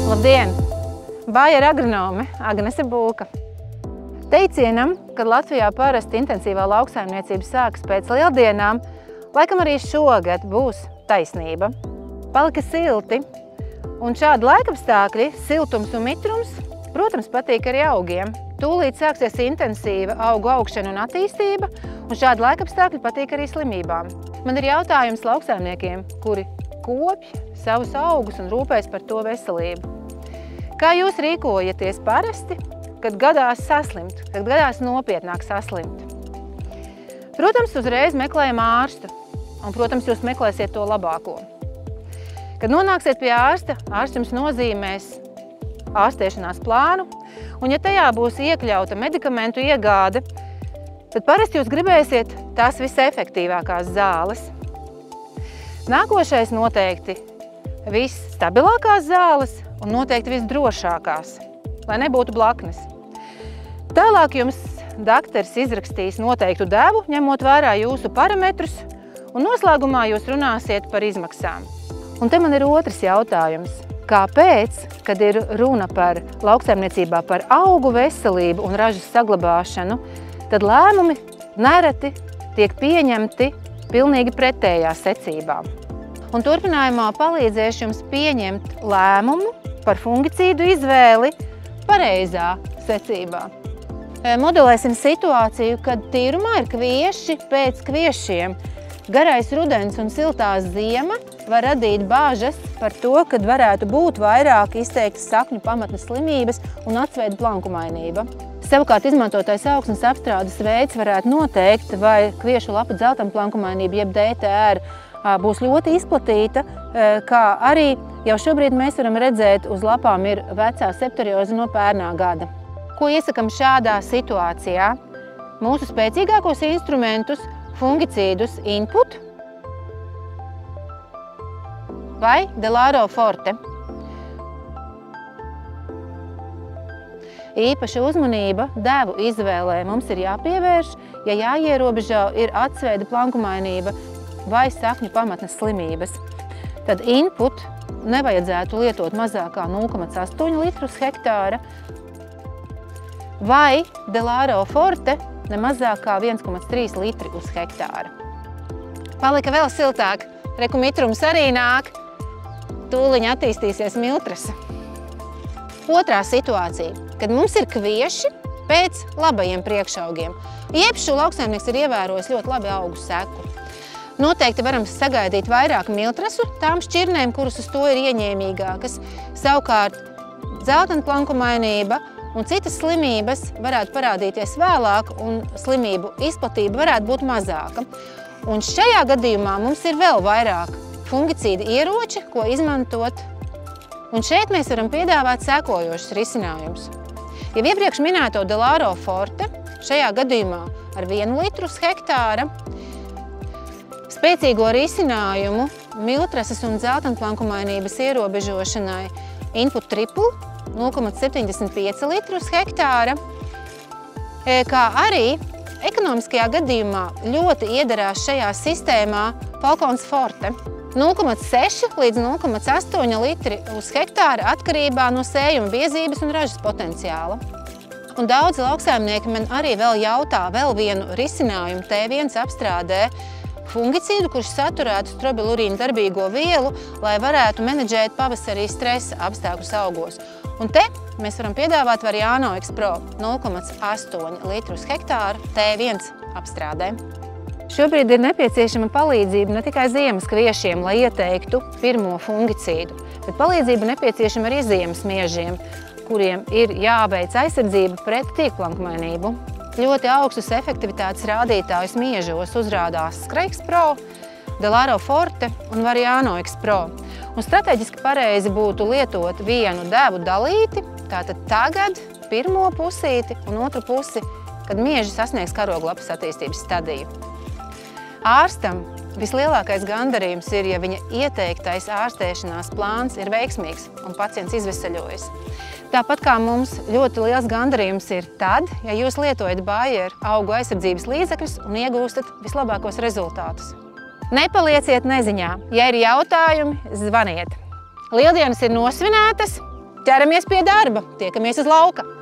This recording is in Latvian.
Labdien! Bayer agronome Agnese Bulka. Teicienam, kad Latvijā parasti intensīvā lauksaimniecība sākas pēc lieldienām, laikam arī šogad būs taisnība. Palika silti, un šādi laikapstākļi, siltums un mitrums, protams, patīk arī augiem. Tūlīt sāksies intensīva augu augšana un attīstība, un šādi laikapstākļi patīk arī slimībām. Man ir jautājums lauksaimniekiem, kuri kopj savus augus un rūpējas par to veselību. Kā jūs rīkojaties parasti, kad gadās saslimt, kad gadās nopietnāk saslimt? Protams, uzreiz meklējam ārstu, un, protams, jūs meklēsiet to labāko. Kad nonāksiet pie ārsta, ārsts jums nozīmēs ārstēšanās plānu, un ja tajā būs iekļauta medikamentu iegāde, tad parasti jūs gribēsiet tās visefektīvākās zāles. Nākošais noteikti visstabilākās zāles un noteikti visdrošākās, lai nebūtu blaknes. Tālāk jums dakteris izrakstīs noteiktu devu, ņemot vērā jūsu parametrus, un noslēgumā jūs runāsiet par izmaksām. Un te man ir otrs jautājums. Kāpēc, kad ir runa par lauksaimniecībā par augu veselību un ražas saglabāšanu, tad lēmumi nereti tiek pieņemti pilnīgi pretējā secībā? Un turpinājumā palīdzēšu jums pieņemt lēmumu par fungicīdu izvēli pareizā secībā. Modelēsim situāciju, kad tīrumā ir kvieši pēc kviešiem. Garais rudens un siltā ziema var radīt bāžas par to, kad varētu būt vairāk izteiktas sakņu pamatnes slimības un atsveida plankumainība. Savukārt izmantotais augsnes apstrādes veids varētu noteikt, vai kviešu lapu dzeltenplankumainība jeb DTR būs ļoti izplatīta, kā arī jau šobrīd mēs varam redzēt, uz lapām ir vecā septorioze no pērnā gada. Ko iesakam šādā situācijā? Mūsu spēcīgākos instrumentus, fungicīdus Input vai Delaro Forte. Īpaša uzmanība devu izvēlē mums ir jāpievērš, ja jāierobežo ir atsveida plankumainība vai sakņu pamatnes slimības. Tad Input nevajadzētu lietot mazākā 0,8 litru uz hektāra vai Delaro Forte ne mazāk kā 1,3 litri uz hektāra. Palika vēl siltāk, reku mitrums arī nāk, tūliņ attīstīsies miltrasa. Otrā situācija, kad mums ir kvieši pēc labajiem priekšaugiem. Iepšu lauksaimnieks ir ievērojis ļoti labi augu seku. Noteikti varam sagaidīt vairāk miltrasu tām šķirnēm, kuras uz to ir ieņēmīgākas. Savukārt dzeltenplankumainība un citas slimības varētu parādīties vēlāk, un slimību izplatība varētu būt mazāka. Un šajā gadījumā mums ir vēl vairāk fungicīdi ieroči, ko izmantot. Un šeit mēs varam piedāvāt sekojošus risinājumus. Jau iepriekš minēto Delaro Forte, šajā gadījumā ar 1 litru uz hektāra, spēcīgo risinājumu miltrases un dzeltenplankumainības ierobežošanai Input Triple 0,75 litru uz hektāra, kā arī ekonomiskajā gadījumā ļoti iedarās šajā sistēmā Falcons Forte 0,6 līdz 0,8 litri uz hektāra atkarībā no sējuma biezības un ražas potenciāla. Un daudzi lauksaimnieki man arī vēl jautā vēl vienu risinājumu T1 apstrādē, fungicīdu, kurš saturētu strobilurīnu darbīgo vielu, lai varētu menedžēt pavasarī stresa apstākļus augos. Un te mēs varam piedāvāt Variano X-Pro 0,8 litru uz hektāru T1 apstrādē. Šobrīd ir nepieciešama palīdzība ne tikai ziemas kviešiem, lai ieteiktu pirmo fungicīdu, bet palīdzība nepieciešama arī ziemas miežiem, kuriem ir jāveic aizsardzība pret tīkplankumainību. Ļoti augstus efektivitātes rādītājus miežos uzrādās Skreiks Pro, Delaro Forte un Variano X-Pro. Un strateģiski pareizi būtu lietot vienu devu dalīti, tātad tagad pirmo pusīti un otru pusi, kad mieži sasniegs karoglapas attīstības stadiju. Ārstam vislielākais gandarījums ir, ja viņa ieteiktais ārstēšanās plāns ir veiksmīgs un pacients izveseļojas. Tāpat kā mums ļoti liels gandarījums ir tad, ja jūs lietojat Bayer augu aizsardzības līdzekļus un iegūstat vislabākos rezultātus. Nepalieciet neziņā. Ja ir jautājumi, zvaniet. Lieldienas ir nosvinētas, ķeramies pie darba, tiekamies uz lauka.